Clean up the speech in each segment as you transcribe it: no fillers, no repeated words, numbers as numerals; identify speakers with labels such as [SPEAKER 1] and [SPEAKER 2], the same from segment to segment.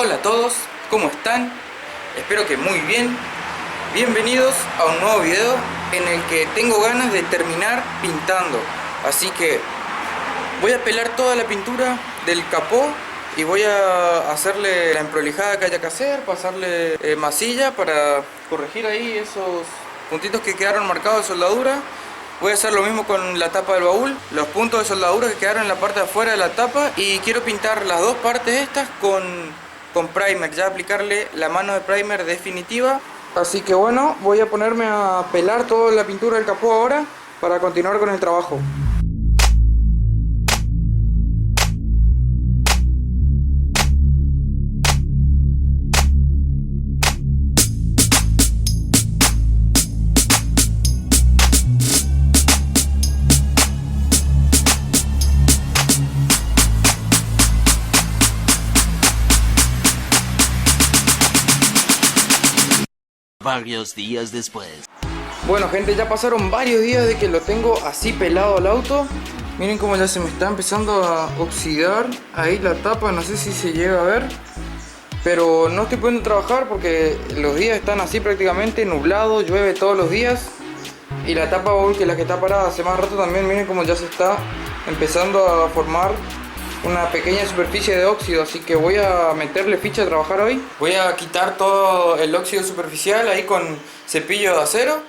[SPEAKER 1] Hola a todos, ¿cómo están? Espero que muy bien. Bienvenidos a un nuevo video en el que tengo ganas de terminar pintando. Así que voy a pelar toda la pintura del capó y voy a hacerle la emprolijada que haya que hacer, pasarle masilla para corregir ahí esos puntitos que quedaron marcados de soldadura. Voy a hacer lo mismo con la tapa del baúl, los puntos de soldadura que quedaron en la parte de afuera de la tapa, y quiero pintar las dos partes estas con primer, ya aplicarle la mano de primer definitiva. Así que bueno, voy a ponerme a pelar toda la pintura del capó ahora para continuar con el trabajo.
[SPEAKER 2] Varios días después.
[SPEAKER 1] Bueno gente, ya pasaron varios días de que lo tengo así pelado al auto. Miren cómo ya se me está empezando a oxidar ahí la tapa, no sé si se llega a ver. Pero no estoy pudiendo trabajar porque los días están así prácticamente nublados, llueve todos los días. Y la tapa baúl, que es la que está parada hace más rato también, miren cómo ya se está empezando a formar una pequeña superficie de óxido, así que voy a meterle ficha a trabajar hoy. Voy a quitar todo el óxido superficial ahí con cepillo de acero.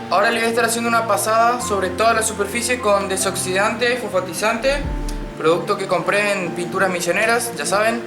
[SPEAKER 1] Ahora le voy a estar haciendo una pasada sobre toda la superficie con desoxidante, fosfatizante, producto que compré en Pinturas Misioneras, ya saben.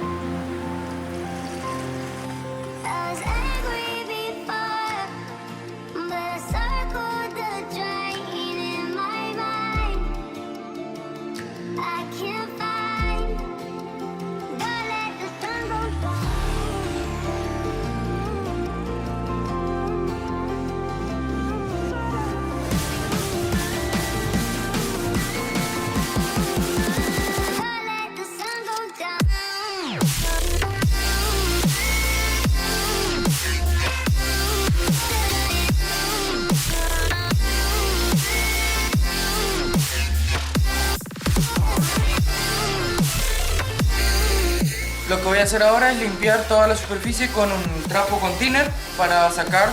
[SPEAKER 1] Lo que voy a hacer ahora es limpiar toda la superficie con un trapo con thinner para sacar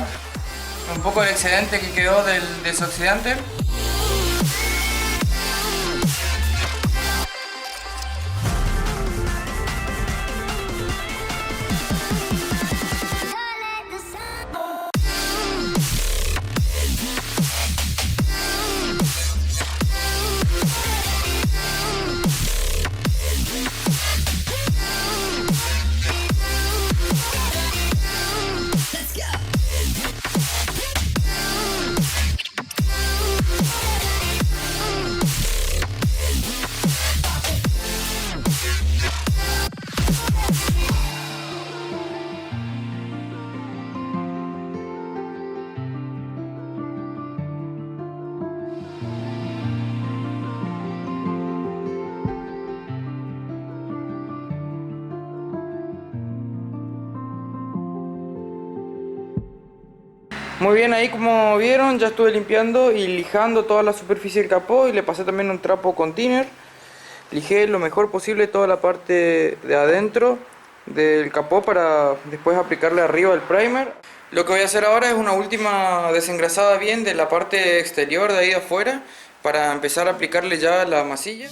[SPEAKER 1] un poco del excedente que quedó del desoxidante. Muy bien, ahí como vieron ya estuve limpiando y lijando toda la superficie del capó y le pasé también un trapo con thinner. Lijé lo mejor posible toda la parte de adentro del capó para después aplicarle arriba el primer. Lo que voy a hacer ahora es una última desengrasada bien de la parte exterior de ahí afuera para empezar a aplicarle ya la masilla.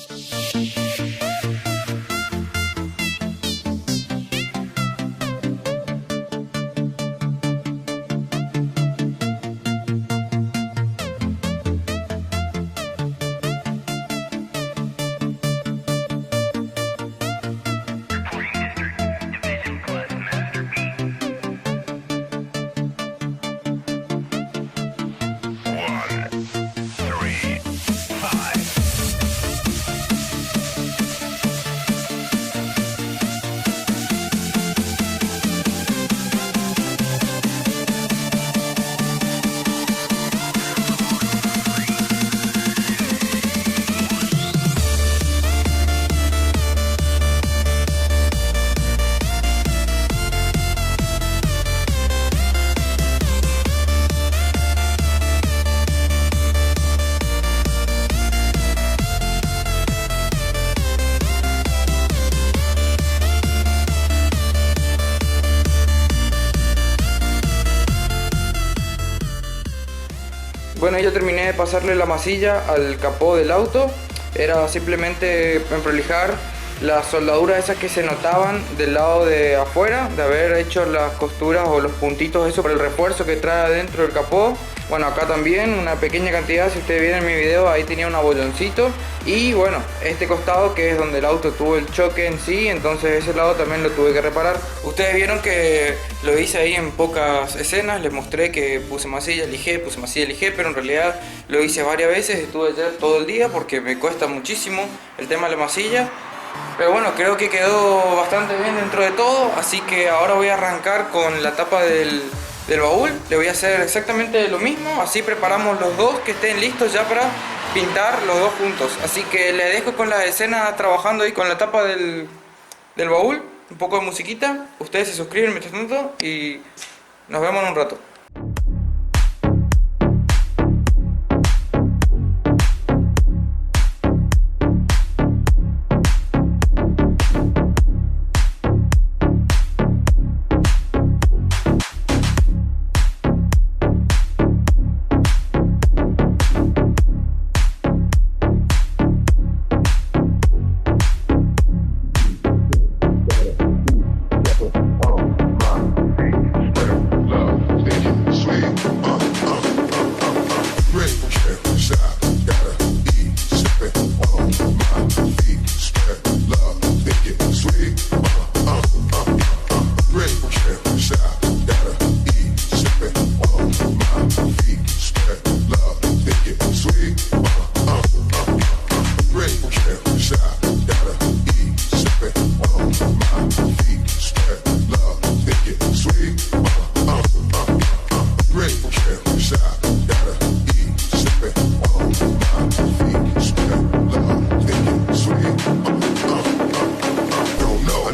[SPEAKER 1] Bueno, ya terminé de pasarle la masilla al capó del auto. Era simplemente prolijar las soldaduras esas que se notaban del lado de afuera, de haber hecho las costuras o los puntitos eso por el refuerzo que trae adentro del capó. Bueno, acá también una pequeña cantidad, si ustedes vieron mi video, ahí tenía un abolloncito. Y bueno, este costado que es donde el auto tuvo el choque en sí, entonces ese lado también lo tuve que reparar. Ustedes vieron que lo hice ahí en pocas escenas, les mostré que puse masilla, lijé, pero en realidad lo hice varias veces, estuve ayer todo el día porque me cuesta muchísimo el tema de la masilla. Pero bueno, creo que quedó bastante bien dentro de todo, así que ahora voy a arrancar con la tapa del baúl. Le voy a hacer exactamente lo mismo, así preparamos los dos que estén listos ya para pintar los dos juntos. Así que le dejo con la escena trabajando ahí con la tapa del baúl, un poco de musiquita. Ustedes se suscriben mientras tanto y nos vemos en un rato.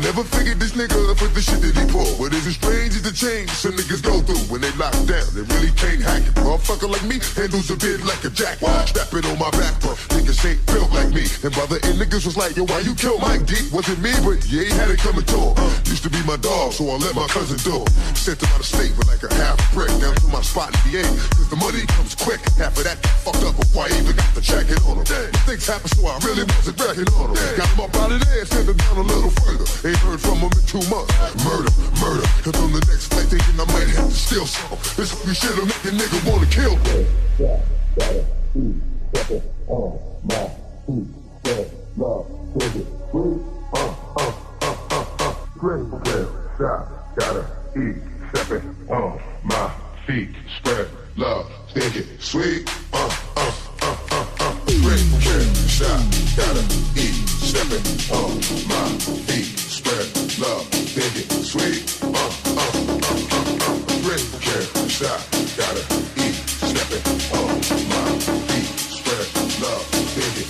[SPEAKER 3] Never figured this nigga with the shit that he pull. What is as strange as the change some niggas go through when they lock down. They really can't hack it. Motherfucker like me handles a bit like a jacket. Strap it on my back, bro. Niggas ain't built like me. And brother and niggas was like, yo, why you kill Mike D? Wasn't me, but yeah, he had it coming to him. Used to be my dog, so I let my cousin do it. Sent him out of state with like a half brick down to my spot in VA. Cause the money comes quick. Half of that fucked up before I even got the jacket on him. Things happen, so I really wasn't reckoning on him. Got him up out of there, sent him down a little further. Ain't heard from him in 2 months. Murder, murder. Cause on the next flight thinking I might have to steal some. This we shit'll make a nigga wanna kill me. Gotta eat, stepping on my feet, spread love, think it sweet, great shot, gotta eat, stepping on my feet, spread love, think it sweet, great shot, gotta eat, stepping on my feet, spread love, think it.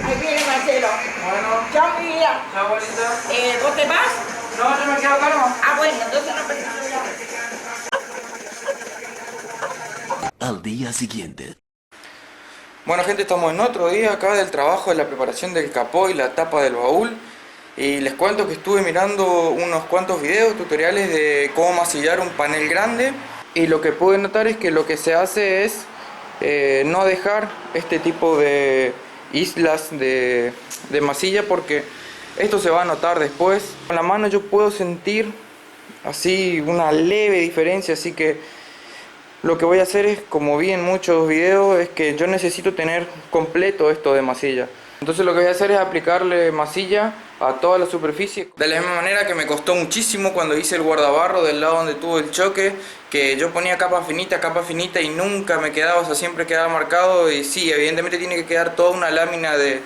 [SPEAKER 4] Ahí viene Marcelo.
[SPEAKER 1] Bueno,
[SPEAKER 4] Chao, mi vida.
[SPEAKER 1] chao, bonita.
[SPEAKER 4] ¿Vos te vas?
[SPEAKER 1] No, yo me quedo acá nomás.
[SPEAKER 4] Ah, bueno, entonces no pensamos.
[SPEAKER 2] Al día siguiente.
[SPEAKER 1] Bueno, gente, estamos en otro día acá del trabajo de la preparación del capó y la tapa del baúl. Y les cuento que estuve mirando unos cuantos videos, tutoriales de cómo masillar un panel grande. Y lo que pude notar es que lo que se hace es no dejar este tipo de islas de masilla, porque esto se va a notar después. Con la mano yo puedo sentir así una leve diferencia, así que lo que voy a hacer es, como vi en muchos videos, es que yo necesito tener completo esto de masilla. Entonces lo que voy a hacer es aplicarle masilla a toda la superficie. De la misma manera que me costó muchísimo cuando hice el guardabarro del lado donde tuvo el choque, que yo ponía capa finita y nunca me quedaba, o sea, siempre quedaba marcado. Y sí, evidentemente tiene que quedar toda una lámina de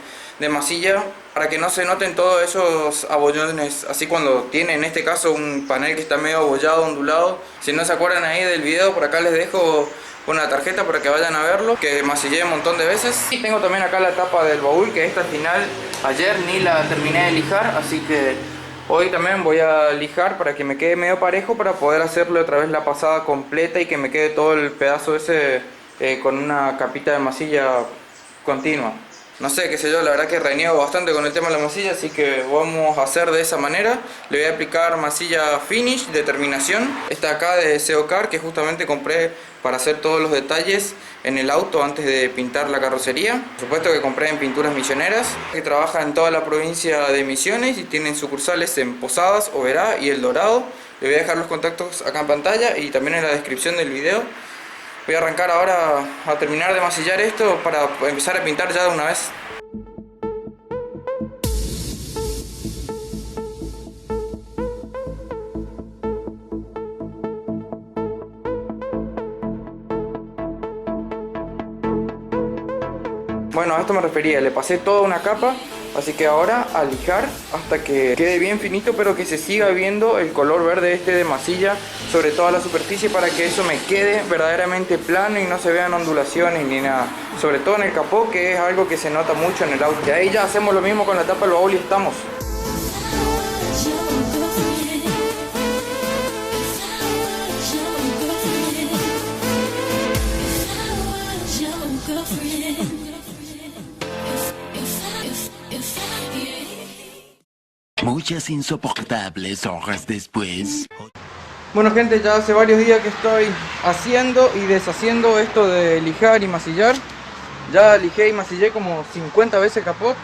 [SPEAKER 1] masilla para que no se noten todos esos abollones, así cuando tiene en este caso un panel que está medio abollado, ondulado. Si no se acuerdan ahí del video, por acá les dejo una tarjeta para que vayan a verlo, que masillé un montón de veces. Y tengo también acá la tapa del baúl, que esta al final ayer ni la terminé de lijar, así que hoy también voy a lijar para que me quede medio parejo, para poder hacerle otra vez la pasada completa y que me quede todo el pedazo ese con una capita de masilla continua. no sé, qué sé yo, la verdad que reniego bastante con el tema de la masilla, así que vamos a hacer de esa manera. Le voy a aplicar masilla finish de terminación, esta acá de Seocar, que justamente compré para hacer todos los detalles en el auto antes de pintar la carrocería. Por supuesto que compré en Pinturas Misioneras, que trabaja en toda la provincia de Misiones y tienen sucursales en Posadas, Oberá y El Dorado. Le voy a dejar los contactos acá en pantalla y también en la descripción del video. Voy a arrancar ahora a terminar de masillar esto para empezar a pintar ya de una vez. Bueno, a esto me refería, le pasé toda una capa, así que ahora a lijar hasta que quede bien finito, pero que se siga viendo el color verde este de masilla sobre toda la superficie para que eso me quede verdaderamente plano y no se vean ondulaciones ni nada. Sobre todo en el capó, que es algo que se nota mucho en el auto. Y ahí ya hacemos lo mismo con la tapa del baúl y estamos.
[SPEAKER 2] Muchas insoportables horas después.
[SPEAKER 1] Bueno gente, ya hace varios días que estoy haciendo y deshaciendo esto de lijar y masillar. Ya lijé y masillé como 50 veces el capot.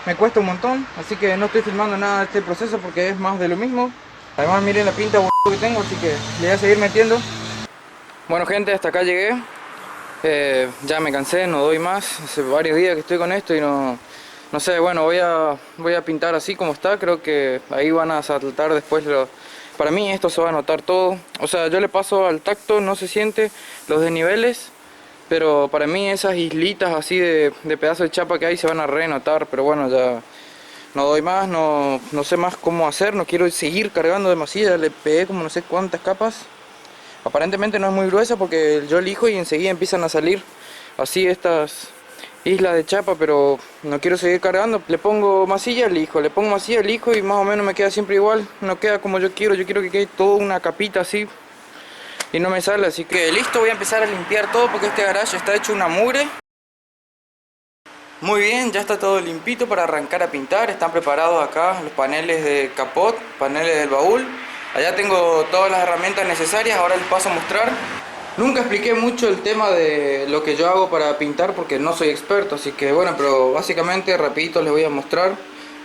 [SPEAKER 1] Me cuesta un montón, así que no estoy filmando nada de este proceso porque es más de lo mismo. Además miren la pinta que tengo, así que le voy a seguir metiendo. Bueno gente, hasta acá llegué. Ya me cansé, no doy más. Hace varios días que estoy con esto y no sé, bueno, voy a pintar así como está. Creo que ahí van a saltar después para mí esto se va a notar todo. O sea, yo le paso al tacto, no se siente los desniveles, pero para mí esas islitas así de pedazo de chapa que hay se van a renotar. Pero bueno, ya no doy más, no sé más cómo hacer, no quiero seguir cargando de masilla. Le pegué como no sé cuántas capas. Aparentemente no es muy gruesa porque yo lijo y enseguida empiezan a salir así estas islas de chapa, pero no quiero seguir cargando. Le pongo masilla, lijo, le pongo masilla, lijo y más o menos me queda siempre igual. No queda como yo quiero que quede toda una capita así y no me sale, así que listo, voy a empezar a limpiar todo porque este garage está hecho una mugre. Muy bien, ya está todo limpito para arrancar a pintar. Están preparados acá los paneles de capot, paneles del baúl. Allá tengo todas las herramientas necesarias, ahora les paso a mostrar. Nunca expliqué mucho el tema de lo que yo hago para pintar porque no soy experto, así que bueno, pero básicamente rapidito les voy a mostrar.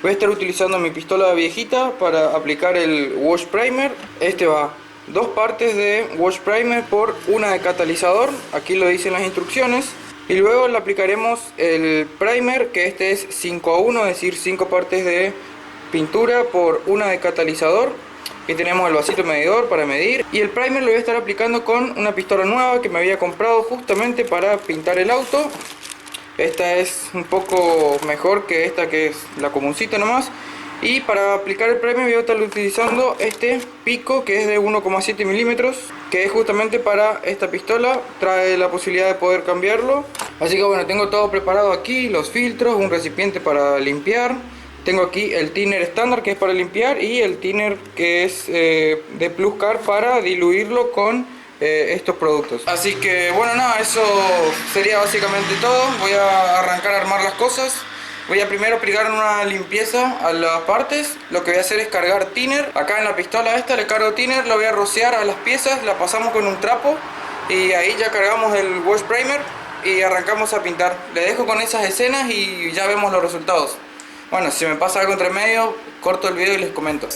[SPEAKER 1] Voy a estar utilizando mi pistola viejita para aplicar el wash primer. Este va 2 partes de wash primer por una de catalizador, aquí lo dicen las instrucciones. Y luego le aplicaremos el primer, que este es 5:1, es decir 5 partes de pintura por una de catalizador. Aquí tenemos el vasito medidor para medir. Y el primer lo voy a estar aplicando con una pistola nueva que me había comprado justamente para pintar el auto. Esta es un poco mejor que esta, que es la comuncita nomás. Y para aplicar el primer voy a estar utilizando este pico que es de 1,7 milímetros, que es justamente para esta pistola. Trae la posibilidad de poder cambiarlo. Así que bueno, tengo todo preparado aquí, los filtros, un recipiente para limpiar. Tengo aquí el thinner estándar que es para limpiar y el thinner que es de Pluscar para diluirlo con estos productos. Así que bueno, nada, eso sería básicamente todo. Voy a arrancar a armar las cosas. Voy a primero aplicar una limpieza a las partes. Lo que voy a hacer es cargar thinner. Acá en la pistola esta le cargo thinner, lo voy a rociar a las piezas, la pasamos con un trapo y ahí ya cargamos el wash primer y arrancamos a pintar. Le dejo con esas escenas y ya vemos los resultados. Bueno, si me pasa algo entre medio, corto el video y les comento.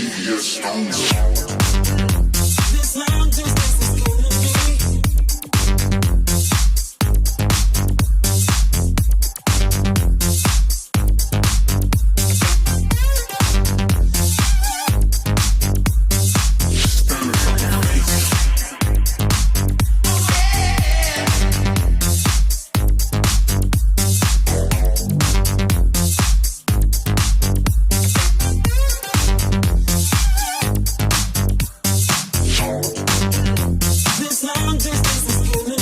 [SPEAKER 3] devious stoner.
[SPEAKER 5] This long distance is killing me. This long distance is killing me.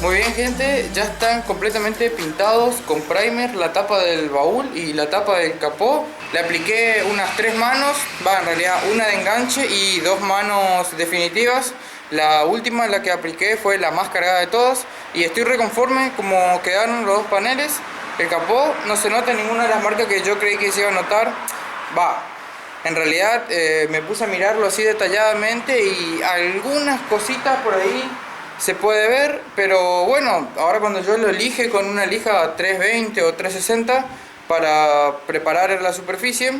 [SPEAKER 1] Muy bien, gente, ya están completamente pintados con primer la tapa del baúl y la tapa del capó. Le apliqué unas 3 manos, en realidad una de enganche y 2 manos definitivas. La última, la que apliqué, fue la más cargada de todas y estoy reconforme como quedaron los 2 paneles. El capó no se nota ninguna de las marcas que yo creí que se iba a notar. En realidad me puse a mirarlo así detalladamente y algunas cositas por ahí se puede ver, pero bueno, ahora cuando yo lo lije con una lija 320 o 360 para preparar la superficie,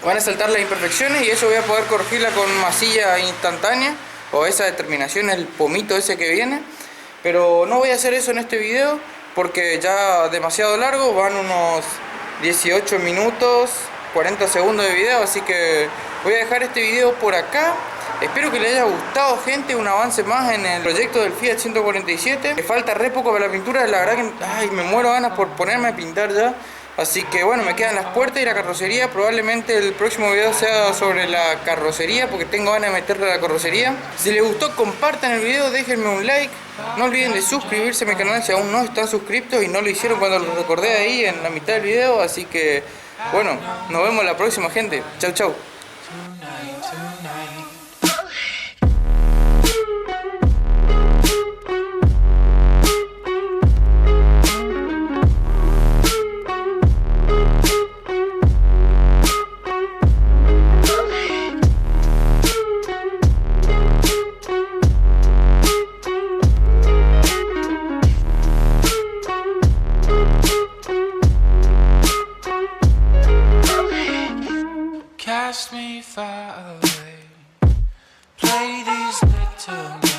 [SPEAKER 1] van a saltar las imperfecciones y eso voy a poder corregirla con masilla instantánea o esa determinación, el pomito ese que viene. Pero no voy a hacer eso en este video porque ya demasiado largo, van unos 18 minutos 40 segundos de video, así que voy a dejar este video por acá. Espero que les haya gustado, gente, un avance más en el proyecto del Fiat 147. Me falta re poco para la pintura, la verdad que me muero ganas por ponerme a pintar ya. Así que bueno, me quedan las puertas y la carrocería. Probablemente el próximo video sea sobre la carrocería, porque tengo ganas de meterle a la carrocería. Si les gustó, compartan el video, déjenme un like. No olviden de suscribirse a mi canal si aún no están suscritos y no lo hicieron cuando lo recordé ahí en la mitad del video. Así que bueno, nos vemos la próxima, gente. Chau, chau.
[SPEAKER 5] Cast me far away. Play these little